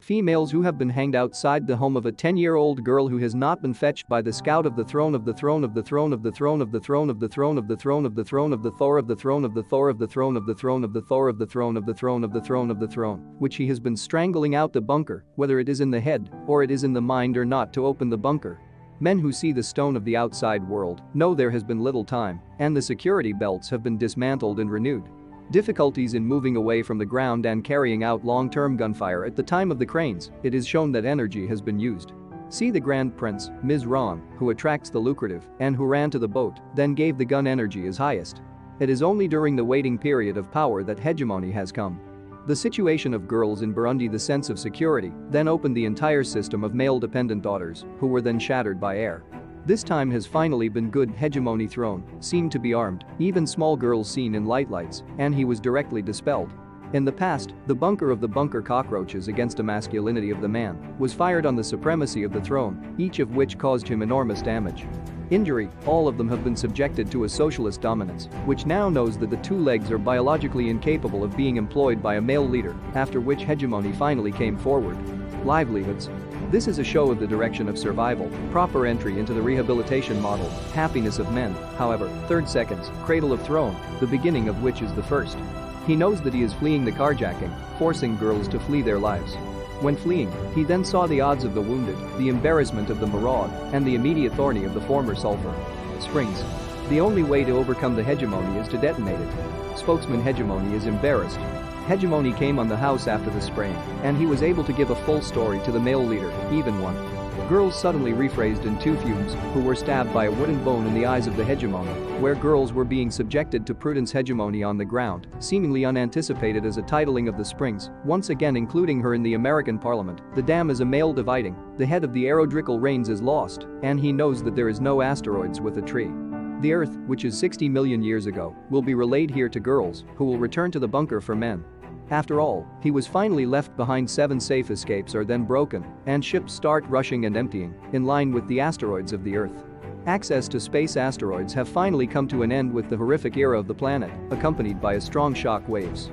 Females who have been hanged outside the home of a 10-year-old girl who has not been fetched by the scout of the throne of the throne of the throne of the throne of the throne of the throne of the throne of the throne of the Thor of the throne of the Thor of the throne of the throne of the Thor of the throne of the throne of the throne of the throne, which he has been strangling out the bunker, whether it is in the head or it is in the mind or not to open the bunker. Men who see the stone of the outside world know there has been little time, and the security belts have been dismantled and renewed. Difficulties in moving away from the ground and carrying out long-term gunfire at the time of the cranes, it is shown that energy has been used. See the Grand Prince, Ms. Ron, who attracts the lucrative and who ran to the boat, then gave the gun energy as highest. It is only during the waiting period of power that hegemony has come. The situation of girls in Burundi, the sense of security, then opened the entire system of male-dependent daughters, who were then shattered by air. This time has finally been good. Hegemony throne seemed to be armed, even small girls seen in lights, and he was directly dispelled. In the past, the bunker of the bunker cockroaches against the masculinity of the man was fired on the supremacy of the throne, each of which caused him enormous damage. Injury, all of them have been subjected to a socialist dominance, which now knows that the two legs are biologically incapable of being employed by a male leader, after which hegemony finally came forward. Livelihoods. This is a show of the direction of survival, proper entry into the rehabilitation model, happiness of men, however, 3rd seconds, cradle of throne, the beginning of which is the first. He knows that he is fleeing the carjacking, forcing girls to flee their lives. When fleeing, he then saw the odds of the wounded, the embarrassment of the maraud, and the immediate thorny of the former sulfur. Springs. The only way to overcome the hegemony is to detonate it. Spokesman hegemony is embarrassed. Hegemony came on the house after the spraying, and he was able to give a full story to the male leader, even one. Girls suddenly rephrased in 2 fumes, who were stabbed by a wooden bone in the eyes of the hegemony, where girls were being subjected to Prudence hegemony on the ground, seemingly unanticipated as a titling of the Springs, once again including her in the American Parliament. The dam is a male dividing, the head of the aerodrical reigns is lost, and he knows that there is no asteroids with a tree. The Earth, which is 60 million years ago, will be relayed here to girls, who will return to the bunker for men. After all, he was finally left behind. 7 safe escapes are then broken, and ships start rushing and emptying, in line with the asteroids of the Earth. Access to space asteroids have finally come to an end with the horrific era of the planet, accompanied by a strong shock waves.